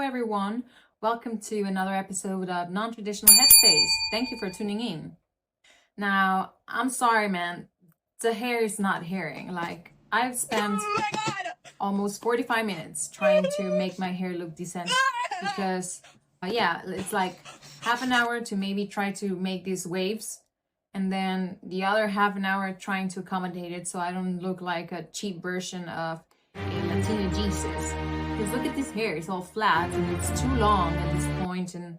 everyone. Welcome to another episode of Non-Traditional Headspace. Thank you for tuning in. Now, I'm sorry, man. The hair is not hairing. Like, I've spent almost 45 minutes trying to make my hair look decent because, it's like half an hour to maybe try to make these waves, and then the other half an hour trying to accommodate it so I don't look like a cheap version of a Latina Jesus. Because look at this hair, it's all flat and it's too long at this point. And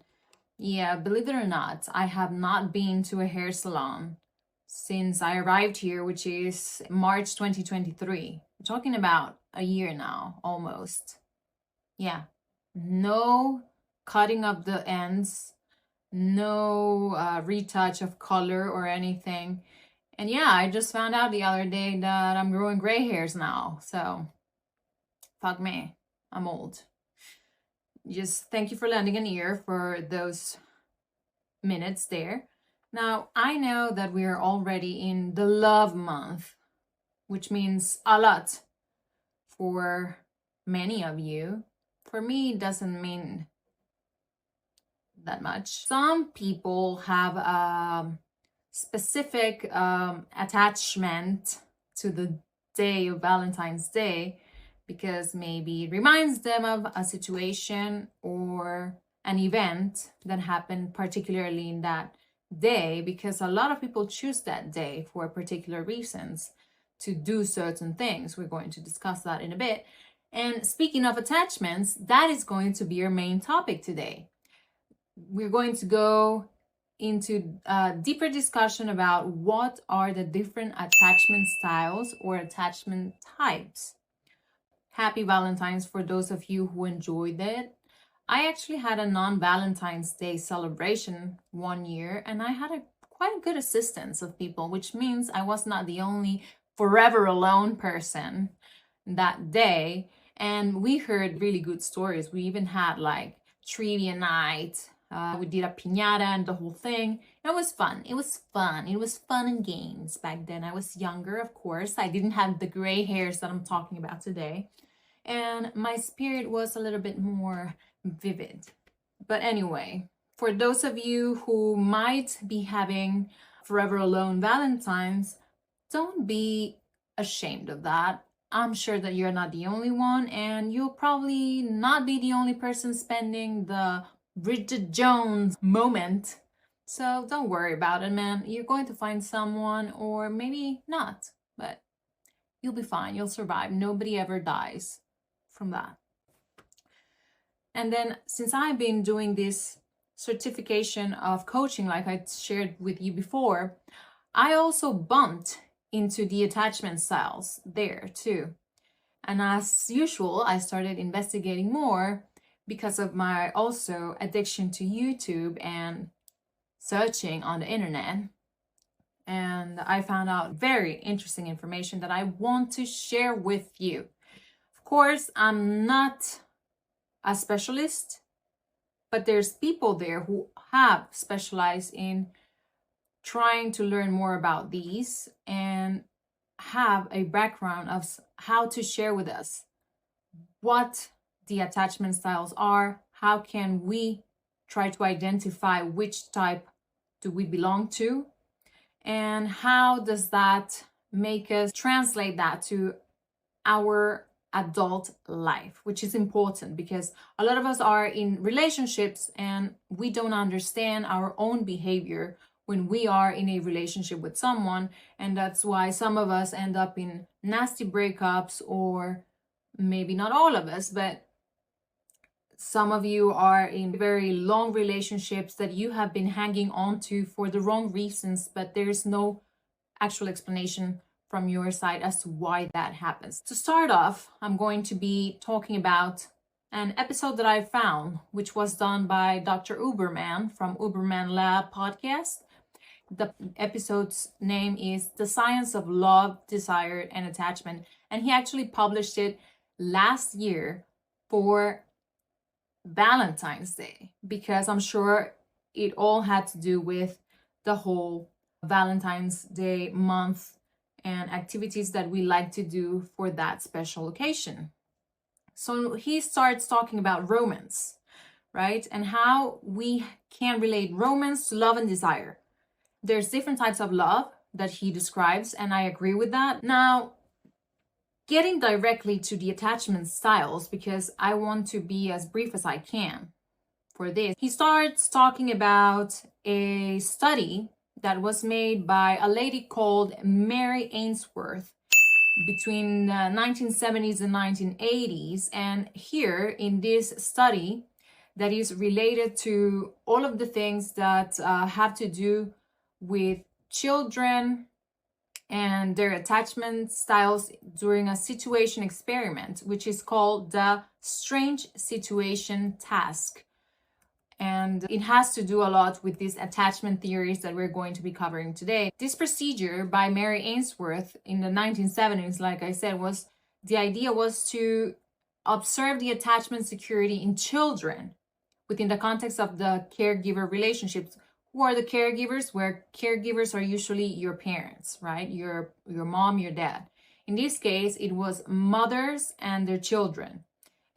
yeah, believe it or not, I have not been to a hair salon since I arrived here, which is March 2023. We're talking about a year now, almost. Yeah, no cutting of the ends, no retouch of color or anything. And yeah, I just found out the other day that I'm growing gray hairs now. So, fuck me, I'm old. Just thank you for lending an ear for those minutes there. Now, I know that we are already in the love month, which means a lot for many of you. For me, it doesn't mean that much. Some people have a specific attachment to the day of Valentine's Day because maybe it reminds them of a situation or an event that happened particularly in that day, because a lot of people choose that day for particular reasons to do certain things. We're going to discuss that in a bit. And speaking of attachments, that is going to be our main topic today. We're going to go into a deeper discussion about what are the different attachment styles or attachment types. Happy Valentine's for those of you who enjoyed it. I actually had a non-Valentine's Day celebration one year, and I had quite good assistance of people, which means I was not the only forever alone person that day. And we heard really good stories. We even had like trivia night. We did a piñata and the whole thing. It was fun. It was fun and games back then. I was younger, of course. I didn't have the gray hairs that I'm talking about today. And my spirit was a little bit more vivid. But anyway, for those of you who might be having forever alone Valentine's, don't be ashamed of that. I'm sure that you're not the only one, and you'll probably not be the only person spending the Bridget Jones moment. So don't worry about it, man. You're going to find someone, or maybe not, but you'll be fine. You'll survive. Nobody ever dies from that. And then since I've been doing this certification of coaching, like I shared with you before, I also bumped into the attachment styles there too. And as usual, I started investigating more because of my also addiction to YouTube and searching on the internet. And I found out very interesting information that I want to share with you. Of course, I'm not a specialist, but there's people there who have specialized in trying to learn more about these and have a background of how to share with us what the attachment styles are, how can we try to identify which type do we belong to, and how does that make us translate that to our adult life, which is important because a lot of us are in relationships and we don't understand our own behavior when we are in a relationship with someone, and that's why some of us end up in nasty breakups, or maybe not all of us, but some of you are in very long relationships that you have been hanging on to for the wrong reasons, but there's no actual explanation from your side as to why that happens. To start off, I'm going to be talking about an episode that I found, which was done by Dr. Huberman from Huberman Lab podcast. The episode's name is The Science of Love, Desire, and Attachment. And he actually published it last year for Valentine's Day, because I'm sure it all had to do with the whole Valentine's Day month and activities that we like to do for that special occasion. So he starts talking about romance. right? And how we can relate romance to love and desire. There's different types of love that he describes, and I agree with that. Now, getting directly to the attachment styles, because I want to be as brief as I can for this. He starts talking about a study that was made by a lady called Mary Ainsworth between the 1970s and 1980s. And here in this study that is related to all of the things that have to do with children and their attachment styles during a situation experiment, which is called the strange situation task. And it has to do a lot with these attachment theories that we're going to be covering today. This procedure by Mary Ainsworth in the 1970s, like I said, the idea was to observe the attachment security in children within the context of the caregiver relationships. Who are the caregivers? Where caregivers are usually your parents, right? Your mom, your dad. In this case, it was mothers and their children.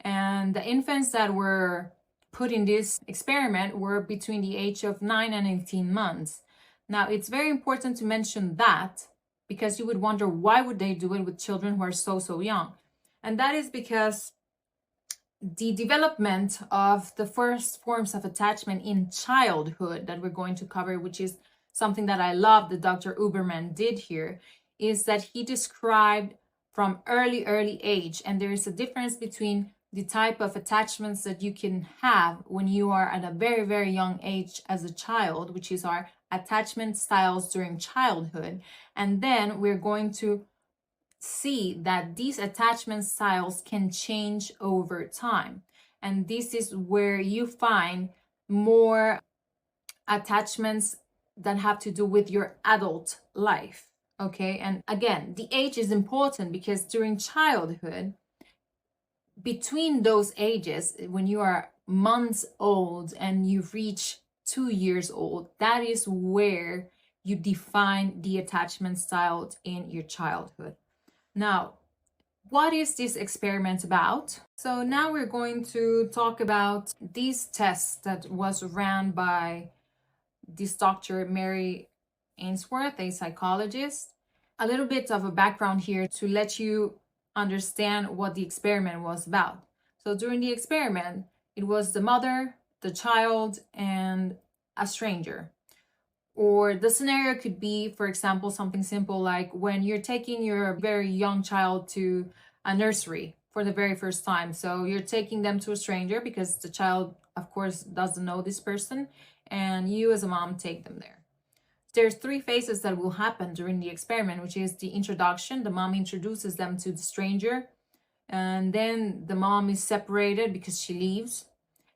And the infants that were put in this experiment were between the age of 9 and 18 months. Now, it's very important to mention that, because you would wonder, why would they do it with children who are so young? And that is because the development of the first forms of attachment in childhood that we're going to cover, which is something that I love that Dr. Huberman did here, is that he described from early age. And there is a difference between the type of attachments that you can have when you are at a very young age as a child, which is our attachment styles during childhood. And then we're going to see that these attachment styles can change over time. And this is where you find more attachments that have to do with your adult life. Okay. And again, the age is important, because during childhood, between those ages, when you are months old and you reach 2 years old, that is where you define the attachment styles in your childhood. Now, what is this experiment about? So now we're going to talk about these tests that was ran by this Dr. Mary Ainsworth, a psychologist. A little bit of a background here to let you understand what the experiment was about. So during the experiment, it was the mother, the child, and a stranger. Or the scenario could be, for example, something simple like when you're taking your very young child to a nursery for the very first time. So you're taking them to a stranger because the child, of course, doesn't know this person, and you as a mom take them there. There's 3 phases that will happen during the experiment, which is the introduction. The mom introduces them to the stranger, and then the mom is separated because she leaves,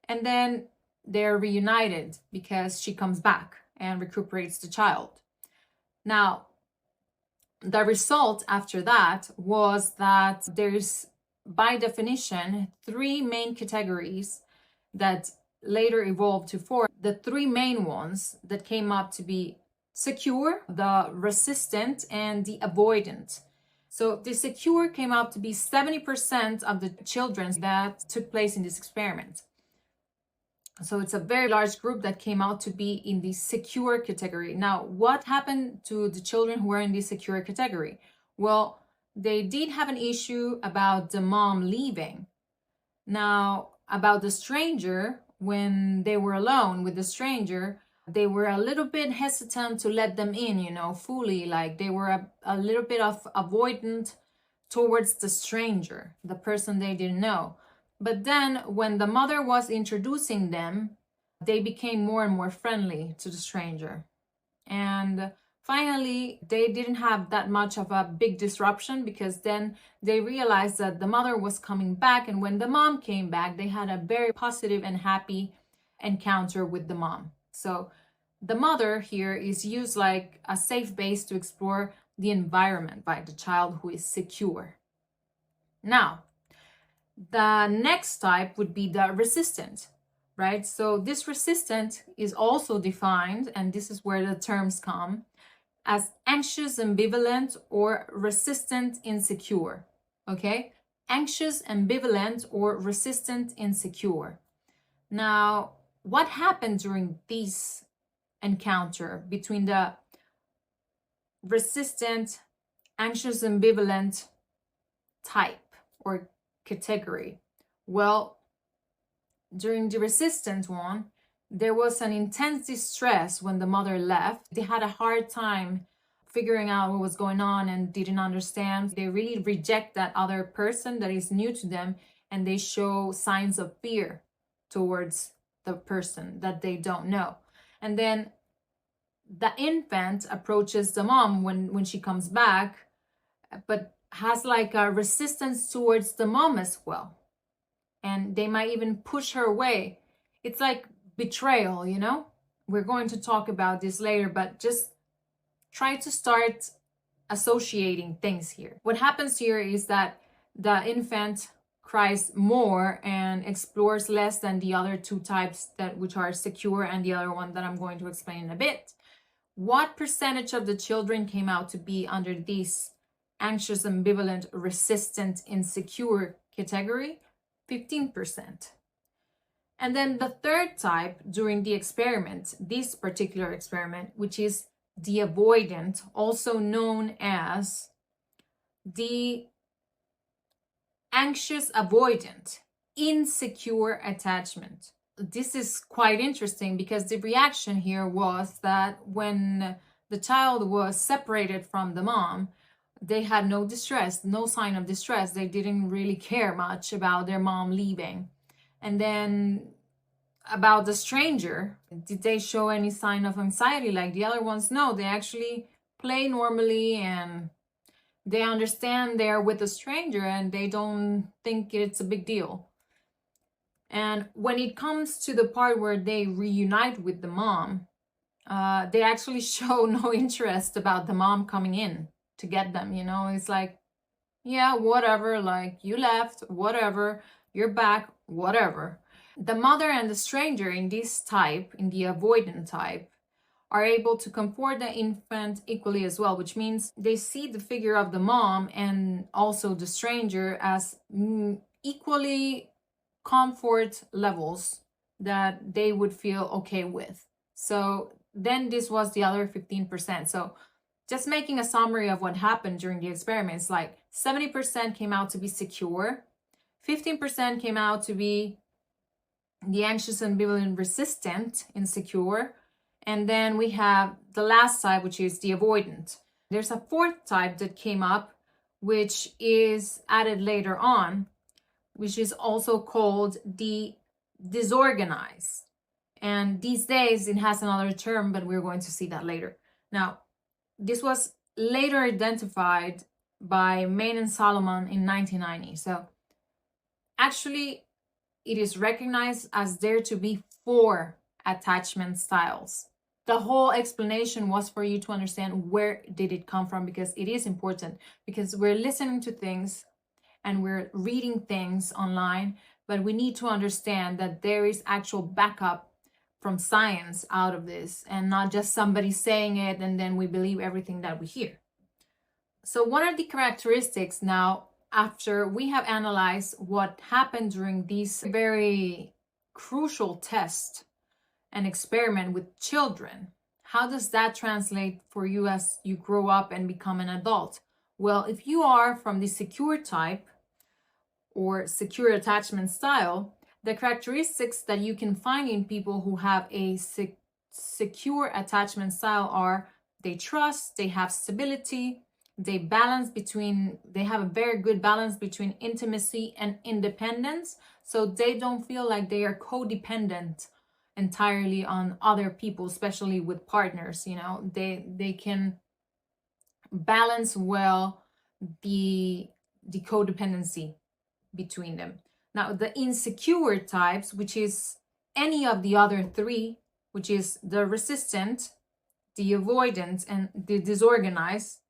and then they're reunited because she comes back and recuperates the child. Now, the result after that was that there's, by definition, 3 main categories that later evolved to 4. The 3 main ones that came up to be secure, the resistant, and the avoidant. So the secure came out to be 70% of the children that took place in this experiment. So it's a very large group that came out to be in the secure category. Now, what happened to the children who were in the secure category? Well, they did have an issue about the mom leaving. Now, about the stranger, when they were alone with the stranger, they were a little bit hesitant to let them in, fully. Like they were a little bit of avoidant towards the stranger, the person they didn't know. But then when the mother was introducing them, they became more and more friendly to the stranger. And finally, they didn't have that much of a big disruption, because then they realized that the mother was coming back. And when the mom came back, they had a very positive and happy encounter with the mom. So the mother here is used like a safe base to explore the environment by the child who is secure. Now, the next type would be the resistant, right? So this resistant is also defined, and this is where the terms come, as anxious, ambivalent, or resistant, insecure. Okay? Anxious, ambivalent, or resistant, insecure. Now, what happened during this encounter between the resistant, anxious, ambivalent type or category? Well, during the resistant one, there was an intense distress when the mother left. They had a hard time figuring out what was going on and didn't understand. They really reject that other person that is new to them, and they show signs of fear towards the person that they don't know. And then the infant approaches the mom when she comes back, but has like a resistance towards the mom as well. And they might even push her away. It's like betrayal, you know? We're going to talk about this later, but just try to start associating things here. What happens here is that the infant cries more and explores less than the other two types, that which are secure and the other one that I'm going to explain in a bit. What percentage of the children came out to be under this anxious, ambivalent, resistant, insecure category? 15%. And then the third type during the experiment, this particular experiment, which is the avoidant, also known as the anxious avoidant, insecure attachment. This is quite interesting because the reaction here was that when the child was separated from the mom, they had no distress, no sign of distress. They didn't really care much about their mom leaving. And then about the stranger, did they show any sign of anxiety like the other ones? No, they actually play normally and they understand they're with a stranger and they don't think it's a big deal. And when it comes to the part where they reunite with the mom, they actually show no interest about the mom coming in to get them, you know? It's like, yeah, whatever, like you left, whatever, you're back, whatever. The mother and the stranger in this type, in the avoidant type, are able to comfort the infant equally as well, which means they see the figure of the mom and also the stranger as equally comfort levels that they would feel okay with. So then this was the other 15%. So just making a summary of what happened during the experiments, like 70% came out to be secure, 15% came out to be the anxious, ambivalent, resistant, insecure, and then we have the last type, which is the avoidant. There's a fourth type that came up, which is added later on, which is also called the disorganized. And these days it has another term, but we're going to see that later. Now, this was later identified by Main and Solomon in 1990. So actually, it is recognized as there to be 4 attachment styles. The whole explanation was for you to understand where did it come from, because it is important, because we're listening to things and we're reading things online, but we need to understand that there is actual backup from science out of this and not just somebody saying it and then we believe everything that we hear. So what are the characteristics now after we have analyzed what happened during this very crucial test and experiment with children? How does that translate for you as you grow up and become an adult? Well, if you are from the secure type or secure attachment style, the characteristics that you can find in people who have a secure attachment style are they trust, they have stability, they have a very good balance between intimacy and independence. So they don't feel like they are codependent entirely on other people, especially with partners. You know, they can balance well the codependency between them. Now, the insecure types, which is any of the other 3, which is the resistant, the avoidant, and the disorganized.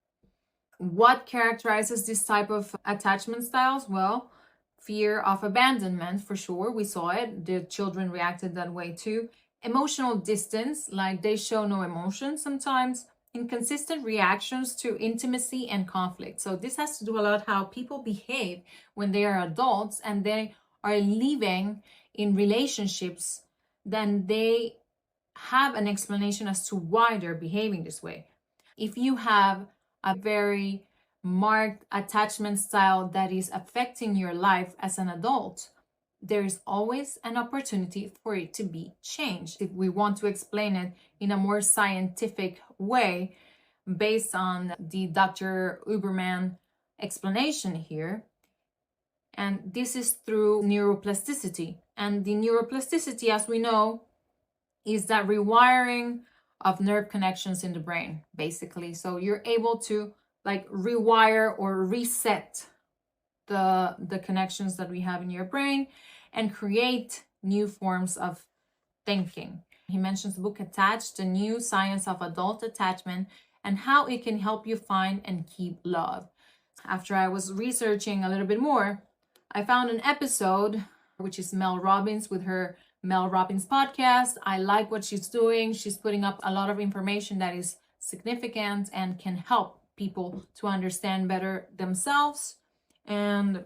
What characterizes this type of attachment styles? Well, fear of abandonment, for sure. We saw it. The children reacted that way too. Emotional distance, like they show no emotion sometimes. Inconsistent reactions to intimacy and conflict. So this has to do a lot how people behave when they are adults and they are living in relationships, then they have an explanation as to why they're behaving this way. If you have a very marked attachment style that is affecting your life as an adult, there is always an opportunity for it to be changed. If we want to explain it in a more scientific way, based on the Dr. Huberman explanation here, and this is through neuroplasticity. And the neuroplasticity, as we know, is that rewiring of nerve connections in the brain, basically. So you're able to like rewire or reset the connections that we have in your brain and create new forms of thinking. He mentions the book Attached, The New Science of Adult Attachment, and how it can help you find and keep love. After I was researching a little bit more, I found an episode, which is Mel Robbins with her Mel Robbins podcast. I like what she's doing. She's putting up a lot of information that is significant and can help people to understand better themselves. And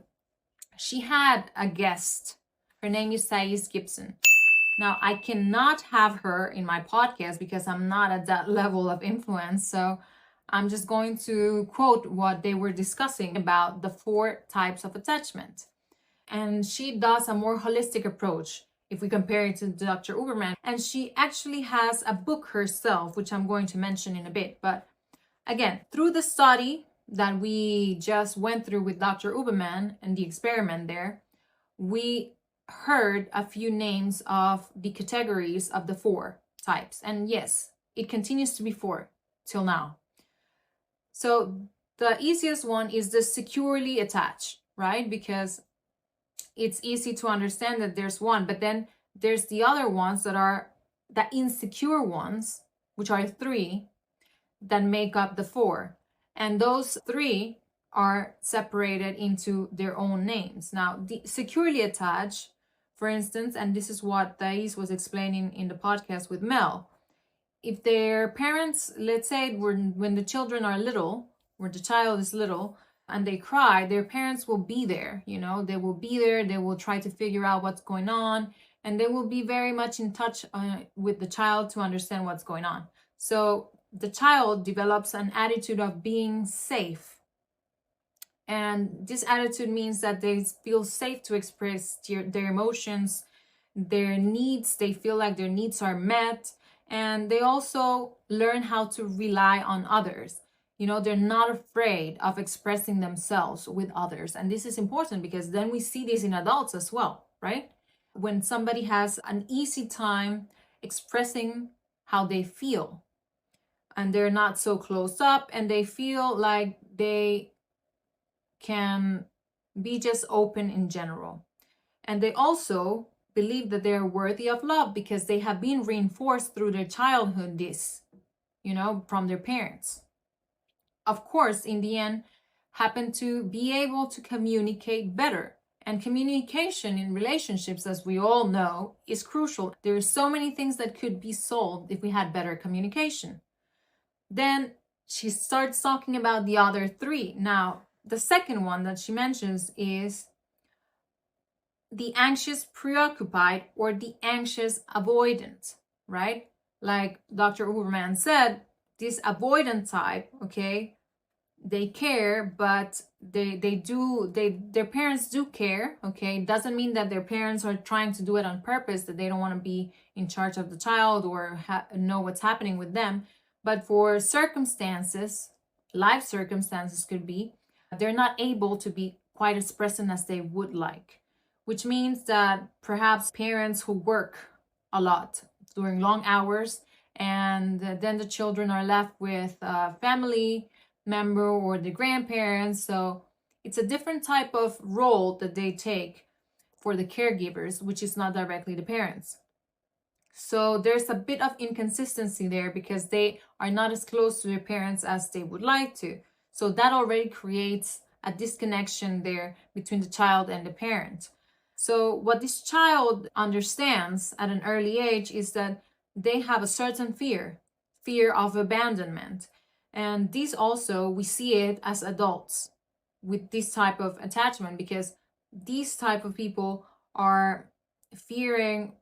she had a guest. Her name is Gibson. Now, I cannot have her in my podcast because I'm not at that level of influence. So I'm just going to quote what they were discussing about the 4 types of attachment. And she does a more holistic approach if we compare it to Dr. Huberman. And she actually has a book herself, which I'm going to mention in a bit. But again, through the study that we just went through with Dr. Huberman and the experiment there, we heard a few names of the categories of the 4 types. And yes, it continues to be 4 till now. So the easiest one is the securely attached, right? Because it's easy to understand that there's one, but then there's the other ones that are the insecure ones, which are 3 that make up the 4. And those 3 are separated into their own names. Now, the securely attached, for instance, and this is what Thais was explaining in the podcast with Mel, if their parents, let's say when the children are little, when the child is little, and they cry, their parents will be there, they will be there, they will try to figure out what's going on, and they will be very much in touch with the child to understand what's going on. So the child develops an attitude of being safe. And this attitude means that they feel safe to express their emotions, their needs. They feel like their needs are met. And they also learn how to rely on others. They're not afraid of expressing themselves with others. And this is important because then we see this in adults as well, right? When somebody has an easy time expressing how they feel, and they're not so closed up, and they feel like they can be just open in general. And they also believe that they're worthy of love because they have been reinforced through their childhood from their parents. Of course, in the end, happen to be able to communicate better. And communication in relationships, as we all know, is crucial. There are so many things that could be solved if we had better communication. Then she starts talking about the other 3. Now, the second one that she mentions is the anxious preoccupied or the anxious avoidant, right? Like Dr. Huberman said, this avoidant type, okay, they care, but their parents do care, okay? It doesn't mean that their parents are trying to do it on purpose, that they don't want to be in charge of the child or know what's happening with them. But for circumstances, life circumstances could be, they're not able to be quite as present as they would like, which means that perhaps parents who work a lot during long hours, and then the children are left with a family member or the grandparents. So it's a different type of role that they take for the caregivers, which is not directly the parents. So there's a bit of inconsistency there because they are not as close to their parents as they would like to. So that already creates a disconnection there between the child and the parent. So what this child understands at an early age is that they have a certain fear of abandonment. And this also, we see it as adults with this type of attachment, because these type of people are fearing,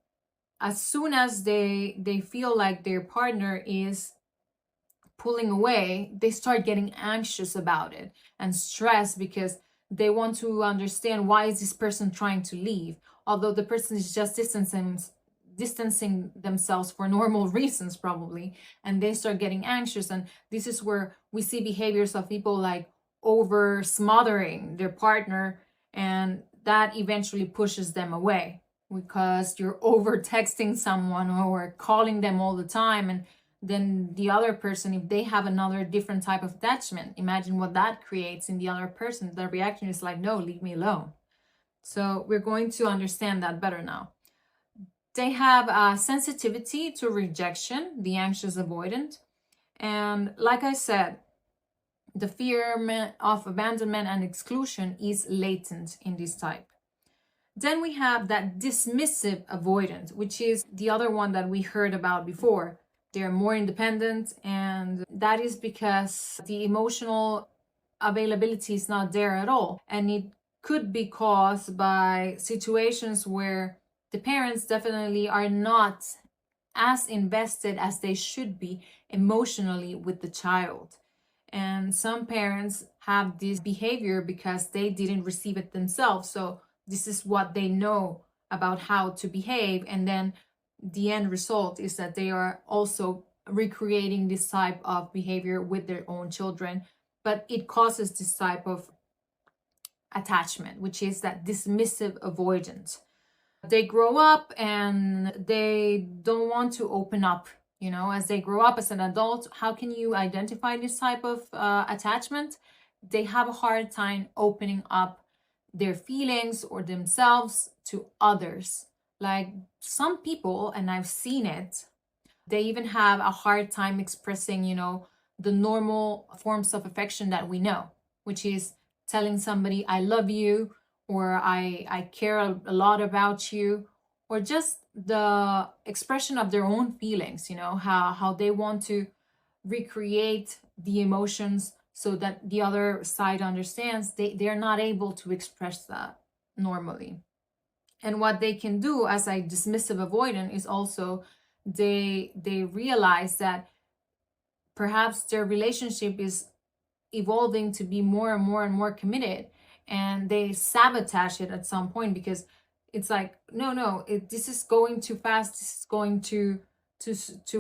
as soon as they feel like their partner is pulling away, they start getting anxious about it and stressed because they want to understand, why is this person trying to leave, although the person is just distancing themselves for normal reasons probably, and they start getting anxious. And this is where we see behaviors of people like over smothering their partner, and that eventually pushes them away because you're over texting someone or calling them all the time. And then the other person, if they have another different type of attachment, imagine what that creates in the other person. The reaction is like, no, leave me alone. So we're going to understand that better now. They have a sensitivity to rejection, the anxious avoidant. And like I said, the fear of abandonment and exclusion is latent in this type. Then we have that dismissive avoidant, which is the other one that we heard about before. They're more independent, and that is because the emotional availability is not there at all. And it could be caused by situations where the parents definitely are not as invested as they should be emotionally with the child. And some parents have this behavior because they didn't receive it themselves. So this is what they know about how to behave. And then the end result is that they are also recreating this type of behavior with their own children. But it causes this type of attachment, which is that dismissive avoidance. They grow up and they don't want to open up. As they grow up as an adult, how can you identify this type of attachment? They have a hard time opening up their feelings or themselves to others. Like some people, and I've seen it, they even have a hard time expressing, the normal forms of affection that we know, which is telling somebody, I love you, or I care a lot about you, or just the expression of their own feelings, how they want to recreate the emotions so that the other side understands. They're not able to express that normally. And what they can do as a dismissive avoidant is also they realize that perhaps their relationship is evolving to be more and more and more committed, and they sabotage it at some point because it's like, no, this is going too fast, this is going too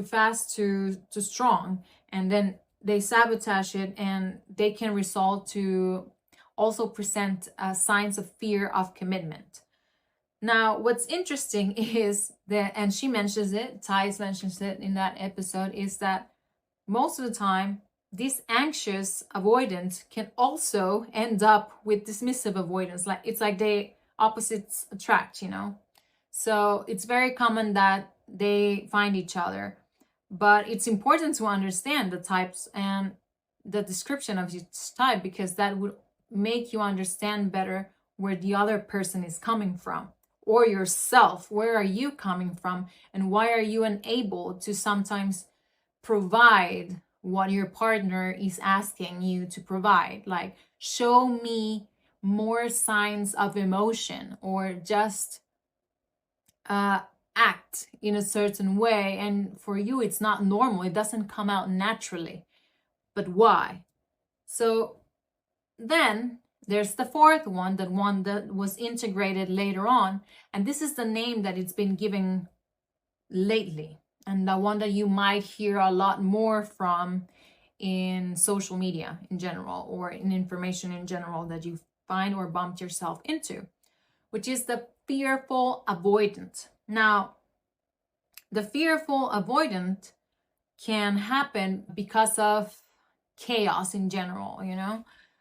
fast, too strong, and then they sabotage it, and they can result to also present signs of fear of commitment. Now, what's interesting is that, and she mentions it, Thais mentions it in that episode, is that most of the time, this anxious avoidance can also end up with dismissive avoidance. Like it's like they opposites attract, So it's very common that they find each other. But it's important to understand the types and the description of each type, because that would make you understand better where the other person is coming from, or yourself. Where are you coming from, and why are you unable to sometimes provide what your partner is asking you to provide? Like, show me more signs of emotion, or just act in a certain way. And for you, it's not normal. It doesn't come out naturally. But why? So then there's the fourth one that was integrated later on. And this is the name that it's been given lately, and the one that you might hear a lot more from in social media in general, or in information in general that you find or bumped yourself into, which is the fearful avoidant. Now, the fearful avoidant can happen because of chaos in general,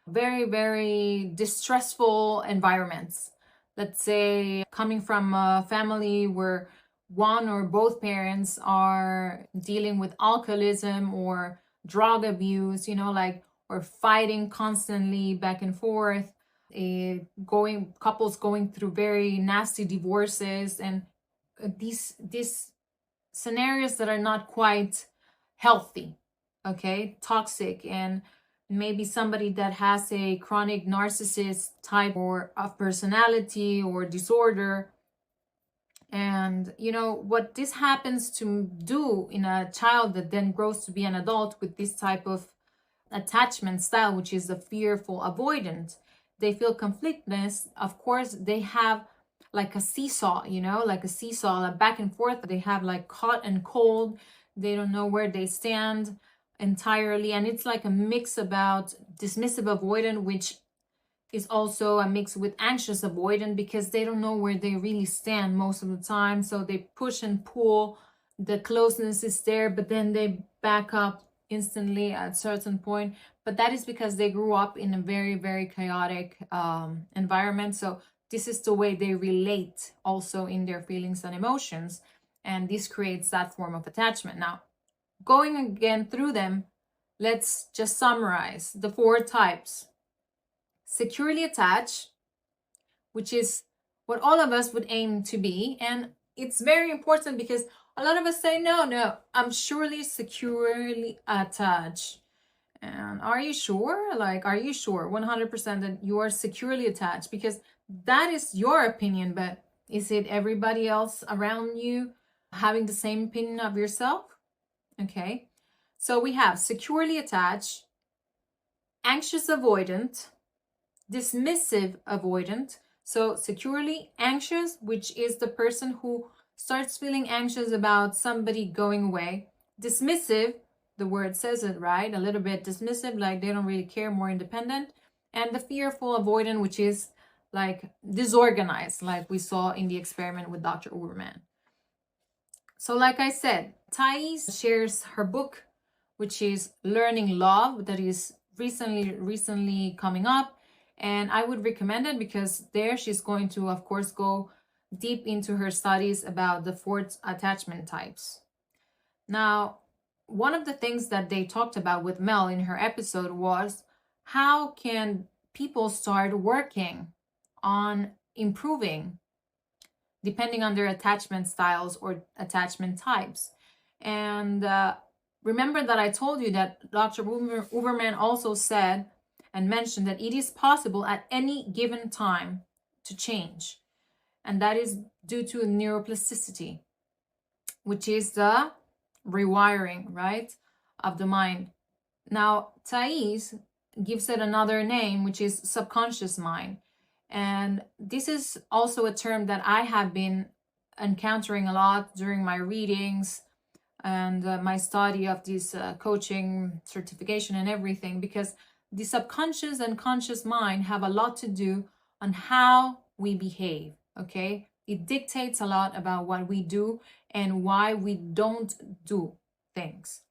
very, very distressful environments. Let's say coming from a family where one or both parents are dealing with alcoholism or drug abuse, or fighting constantly back and forth, couples going through very nasty divorces, and these scenarios that are not quite healthy, okay, toxic, and maybe somebody that has a chronic narcissist type or of personality or disorder And you know what this happens to do in a child that then grows to be an adult with this type of attachment style, which is the fearful avoidant. They feel conflictness. Of course, they have like a seesaw, you know, like a seesaw, like back and forth. They have like hot and cold. They don't know where they stand entirely. And it's like a mix about dismissive avoidant, which is also a mix with anxious avoidant, because they don't know where they really stand most of the time. So they push and pull. The closeness is there, but then they back up instantly at a certain point. But that is because they grew up in a very, very chaotic environment. So this is the way they relate also in their feelings and emotions. And this creates that form of attachment. Now, going again through them, let's just summarize the 4 types. Securely attached, which is what all of us would aim to be. And it's very important because a lot of us say, no, I'm surely securely attached. And are you sure? Like, are you sure 100% that you are securely attached? Because that is your opinion, but is it everybody else around you having the same opinion of yourself? Okay. So we have securely attached, anxious avoidant, dismissive avoidant. So securely anxious, which is the person who starts feeling anxious about somebody going away. Dismissive, the word says it, right? A little bit dismissive, like they don't really care, more independent. And the fearful avoidant, which is like disorganized, like we saw in the experiment with Dr. Huberman. So like I said, Thais shares her book, which is Learning Love, that is recently coming up. And I would recommend it because there she's going to, of course, go deep into her studies about the 4 attachment types. Now, one of the things that they talked about with Mel in her episode was how can people start working on improving depending on their attachment styles or attachment types. And remember that I told you that Dr. Huberman also said and mentioned that it is possible at any given time to change. And that is due to neuroplasticity, which is the rewiring, right, of the mind. Now, Thais gives it another name, which is subconscious mind. And this is also a term that I have been encountering a lot during my readings and my study of this coaching certification and everything, because the subconscious and conscious mind have a lot to do on how we behave, okay? It dictates a lot about what we do and why we don't do things.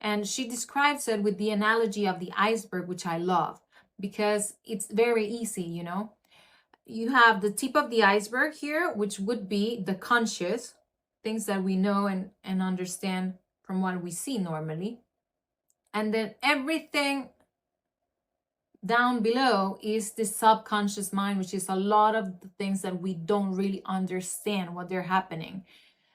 And she describes it with the analogy of the iceberg, which I love because it's very easy, you know? You have the tip of the iceberg here, which would be the conscious, things that we know and understand from what we see normally. And then everything down below is the subconscious mind, which is a lot of the things that we don't really understand what they're happening.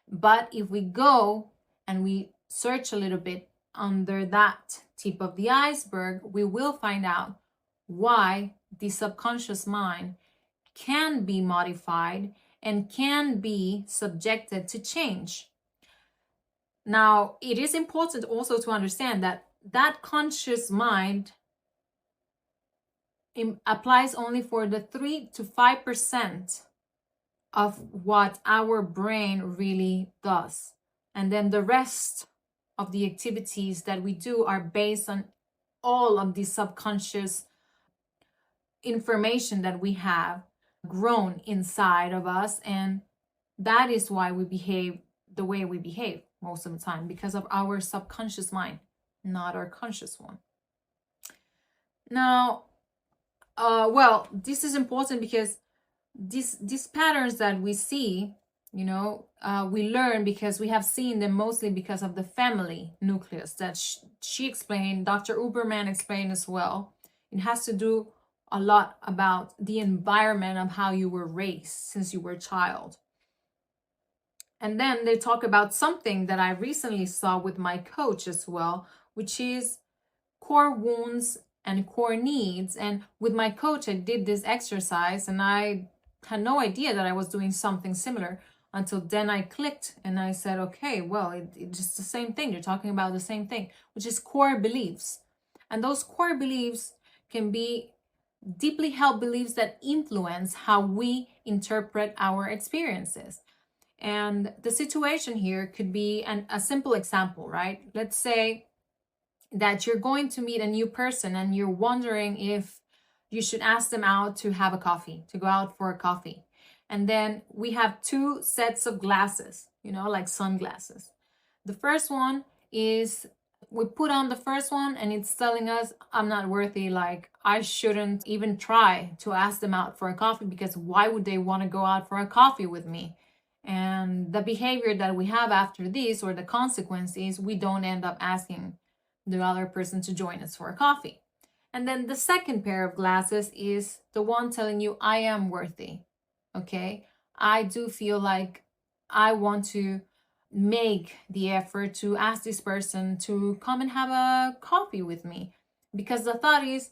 But if we go and we search a little bit under that tip of the iceberg, we will find out why the subconscious mind can be modified and can be subjected to change. Now, it is important also to understand that that conscious mind applies only for the 3 to 5% of what our brain really does. And then the rest of the activities that we do are based on all of the subconscious information that we have grown inside of us. And that is why we behave the way we behave most of the time, because of our subconscious mind, not our conscious one. Now, well, this is important because these patterns that we see, you know, we learn because we have seen them mostly because of the family nucleus that she explained, Dr. Huberman explained as well. It has to do a lot about the environment of how you were raised since you were a child. And then they talk about something that I recently saw with my coach as well, which is core wounds and core needs. And with my coach, I did this exercise and I had no idea that I was doing something similar. until then I clicked and I said, okay, well, it's just the same thing. You're talking about the same thing, which is core beliefs. And those core beliefs can be deeply held beliefs that influence how we interpret our experiences. And the situation here could be a simple example, right? Let's say that you're going to meet a new person and you're wondering if you should ask them out to have a coffee, to go out for a coffee. And then we have two sets of glasses, like sunglasses. The first one is, we put on the first one and it's telling us, I'm not worthy, like I shouldn't even try to ask them out for a coffee, because why would they want to go out for a coffee with me? And the behavior that we have after this, or the consequence, is we don't end up asking the other person to join us for a coffee. And then the second pair of glasses is the one telling you, I am worthy. Okay, I do feel like I want to make the effort to ask this person to come and have a coffee with me, because the thought is,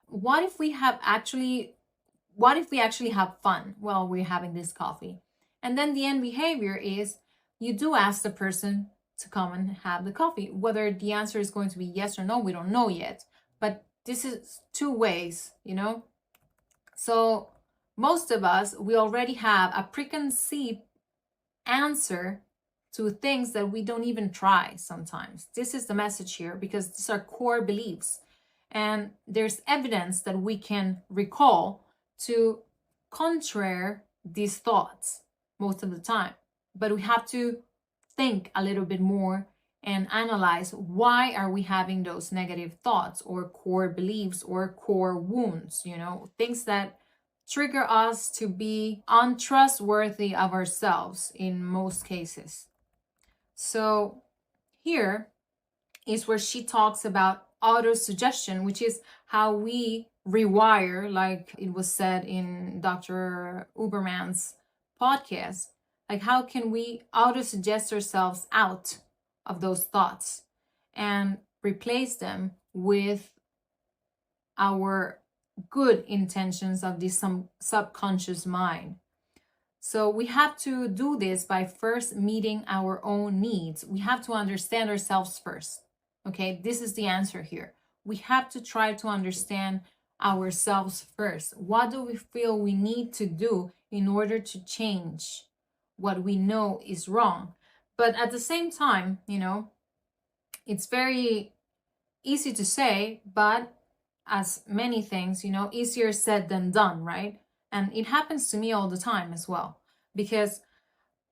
what if we actually have fun while we're having this coffee? And then the end behavior is, you do ask the person to come and have the coffee. Whether the answer is going to be yes or no, we don't know yet, but this is two ways. So most of us, we already have a preconceived answer to things that we don't even try sometimes. This is the message here, because these are core beliefs. And there's evidence that we can recall to contrary these thoughts most of the time. But we have to think a little bit more and analyze, why are we having those negative thoughts or core beliefs or core wounds, things that trigger us to be untrustworthy of ourselves in most cases. So here is where she talks about auto-suggestion, which is how we rewire, like it was said in Dr. Huberman's podcast. Like, how can we auto-suggest ourselves out of those thoughts and replace them with our good intentions of this subconscious mind? So we have to do this by first meeting our own needs. We have to understand ourselves first. Okay, this is the answer here. We have to try to understand ourselves first. What do we feel we need to do in order to change what we know is wrong? But at the same time, it's very easy to say, but as many things, easier said than done, right? And it happens to me all the time as well, because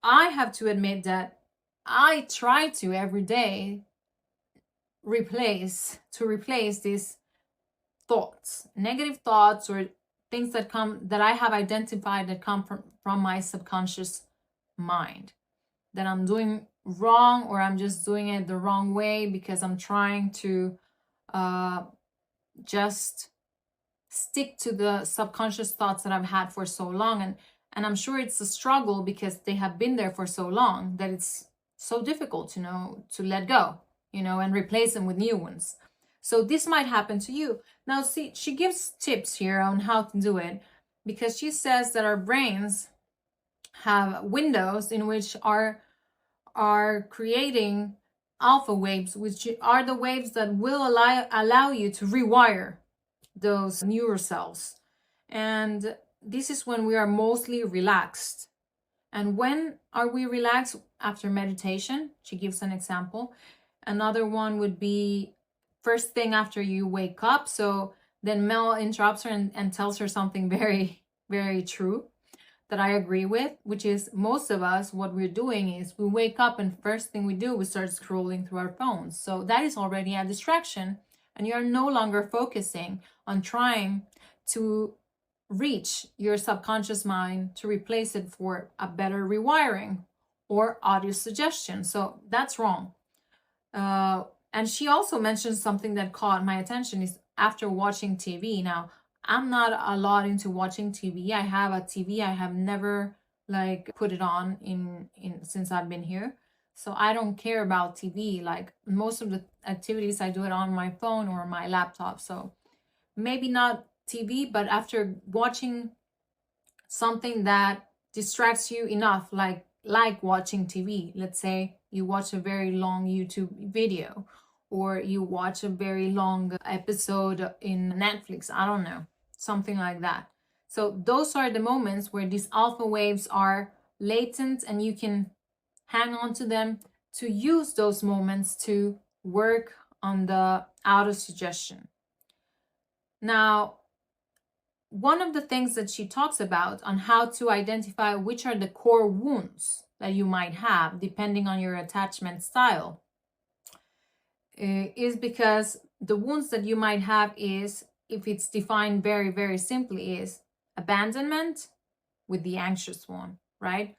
I have to admit that I try to every day replace these thoughts, negative thoughts, or things that I have identified that come from my subconscious mind, that I'm doing wrong, or I'm just doing it the wrong way because I'm trying to just stick to the subconscious thoughts that I've had for so long. And I'm sure it's a struggle because they have been there for so long that it's so difficult, to let go, and replace them with new ones. So this might happen to you. Now, see, she gives tips here on how to do it, because she says that our brains have windows in which are creating alpha waves, which are the waves that will allow you to rewire those neural cells. And this is when we are mostly relaxed. And when are we relaxed? After meditation. She gives an example. Another one would be first thing after you wake up. So then Mel interrupts her and tells her something very, very true that I agree with, which is, most of us, what we're doing is we wake up and first thing we do, we start scrolling through our phones. So that is already a distraction, and you are no longer focusing on trying to reach your subconscious mind to replace it for a better rewiring or audio suggestion. So that's wrong. And she also mentioned something that caught my attention, is after watching TV. Now, I'm not a lot into watching TV. I have a TV. I have never put it on in since I've been here. So I don't care about TV. Like, most of the activities, I do it on my phone or my laptop. So maybe not TV, but after watching something that distracts you enough, like like watching TV. Let's say you watch a very long YouTube video, or you watch a very long episode in Netflix, I don't know, something like that. So those are the moments where these alpha waves are latent, and you can hang on to them to use those moments to work on the auto suggestion. Now, one of the things that she talks about on how to identify which are the core wounds that you might have depending on your attachment style is because the wounds that you might have is, if it's defined very, very simply, is abandonment with the anxious one, right?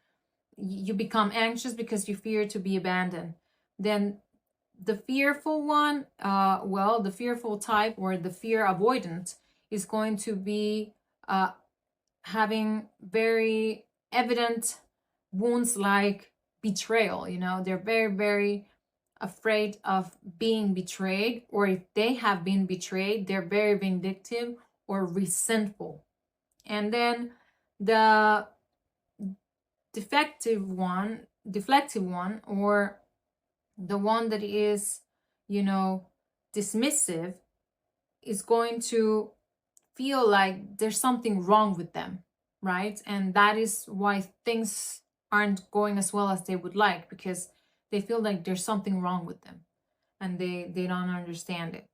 You become anxious because you fear to be abandoned. Then the fearful one, the fearful type, or the fear avoidant, is going to be having very evident wounds like betrayal. They're very, very afraid of being betrayed, or if they have been betrayed, they're very vindictive or resentful. And then the deflective one, or the one that is, dismissive, is going to feel like there's something wrong with them, right? And that is why things aren't going as well as they would like, because they feel like there's something wrong with them and they don't understand it.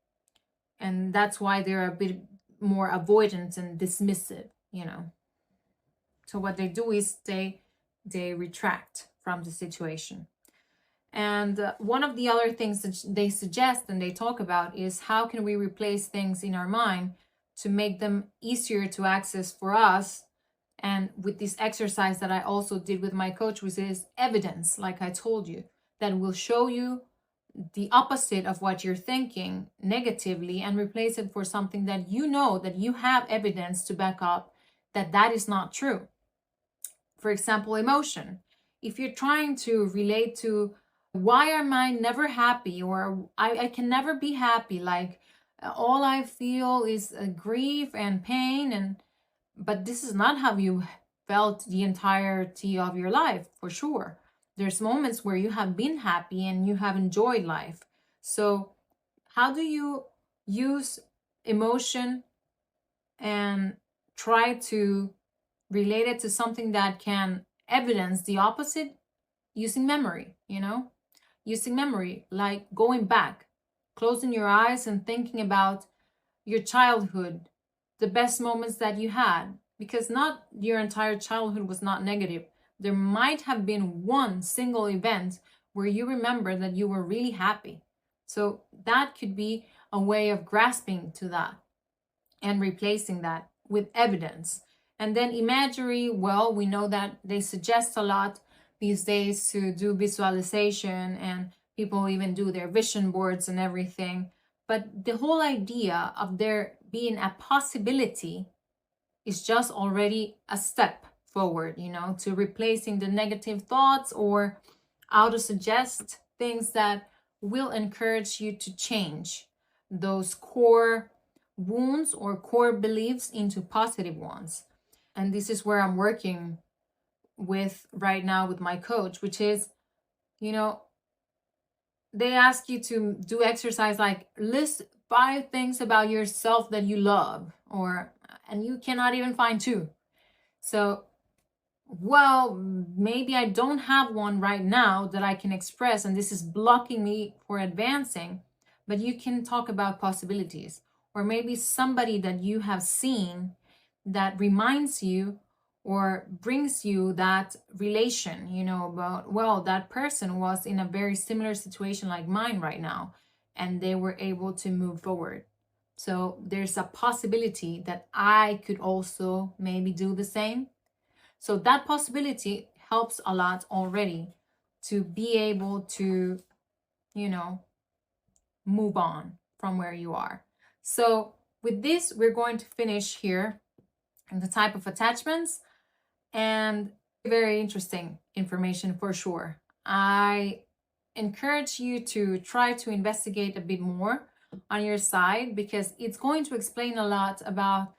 And that's why they're a bit more avoidant and dismissive. So what they do is they retract from the situation. And one of the other things that they suggest and they talk about is, how can we replace things in our mind to make them easier to access for us? And with this exercise that I also did with my coach, which is evidence, like I told you, that will show you the opposite of what you're thinking negatively and replace it for something that that you have evidence to back up that is not true. For example, emotion. If you're trying to relate to, why am I never happy, or I can never be happy, like all I feel is grief and pain, but this is not how you felt the entirety of your life, for sure. There's moments where you have been happy and you have enjoyed life. So how do you use emotion and try to relate it to something that can evidence the opposite? Using memory, using memory, like going back, closing your eyes and thinking about your childhood, the best moments that you had, because not your entire childhood was not negative. There might have been one single event where you remember that you were really happy. So that could be a way of grasping to that and replacing that with evidence. And then imagery, well, we know that they suggest a lot these days to do visualization, and people even do their vision boards and everything. But the whole idea of there being a possibility is just already a step forward, to replacing the negative thoughts or auto-suggest things that will encourage you to change those core wounds or core beliefs into positive ones. And this is where I'm working with right now with my coach, which is, they ask you to do exercise like list 5 things about yourself that you love, and you cannot even find 2. So, well, maybe I don't have one right now that I can express, and this is blocking me for advancing, but you can talk about possibilities. Or maybe somebody that you have seen that reminds you or brings you that relation, about, well, that person was in a very similar situation like mine right now, and they were able to move forward. So there's a possibility that I could also maybe do the same. So that possibility helps a lot already to be able to, move on from where you are. So with this, we're going to finish here in the type of attachments, and very interesting information for sure. I encourage you to try to investigate a bit more on your side, because it's going to explain a lot about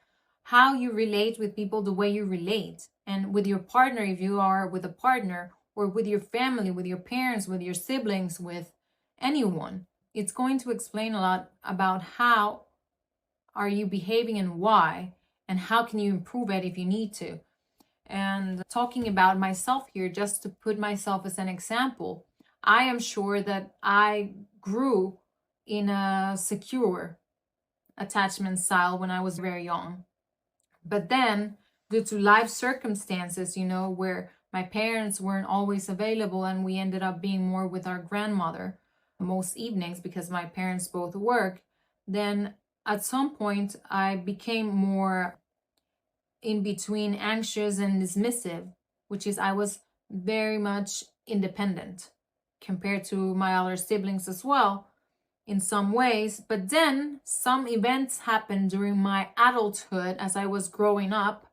how you relate with people, the way you relate, and with your partner, if you are with a partner, or with your family, with your parents, with your siblings, with anyone. It's going to explain a lot about how are you behaving and why, and how can you improve it if you need to. And talking about myself here, just to put myself as an example, I am sure that I grew in a secure attachment style when I was very young. But then, due to life circumstances, where my parents weren't always available and we ended up being more with our grandmother most evenings because my parents both work, then at some point I became more in between anxious and dismissive, which is I was very much independent compared to my other siblings as well in some ways. But then some events happened during my adulthood as I was growing up,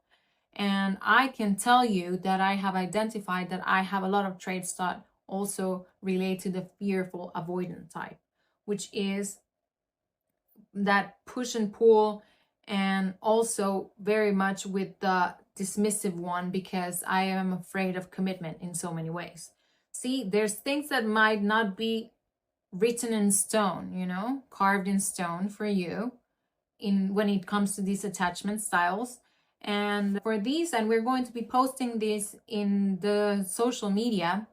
and I can tell you that I have identified that I have a lot of traits that also relate to the fearful avoidant type, which is that push and pull, and also very much with the dismissive one, because I am afraid of commitment in so many ways. See, there's things that might not be written in stone, carved in stone for you when it comes to these attachment styles. And for these, and we're going to be posting this in the social media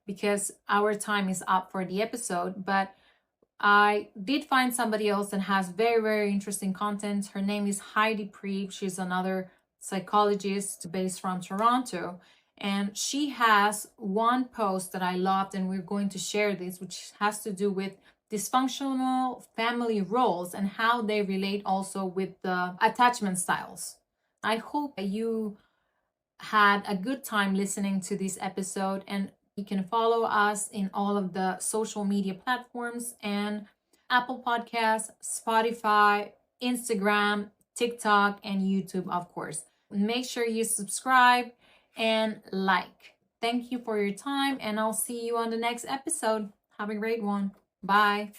because our time is up for the episode, but I did find somebody else that has very, very interesting content. Her name is Heidi Prieb. She's another psychologist based from Toronto. And she has one post that I loved, and we're going to share this, which has to do with dysfunctional family roles and how they relate also with the attachment styles. I hope that you had a good time listening to this episode, and you can follow us in all of the social media platforms and Apple Podcasts, Spotify, Instagram, TikTok, and YouTube, of course. Make sure you subscribe and like. Thank you for your time, and I'll see you on the next episode. Have a great one. Bye.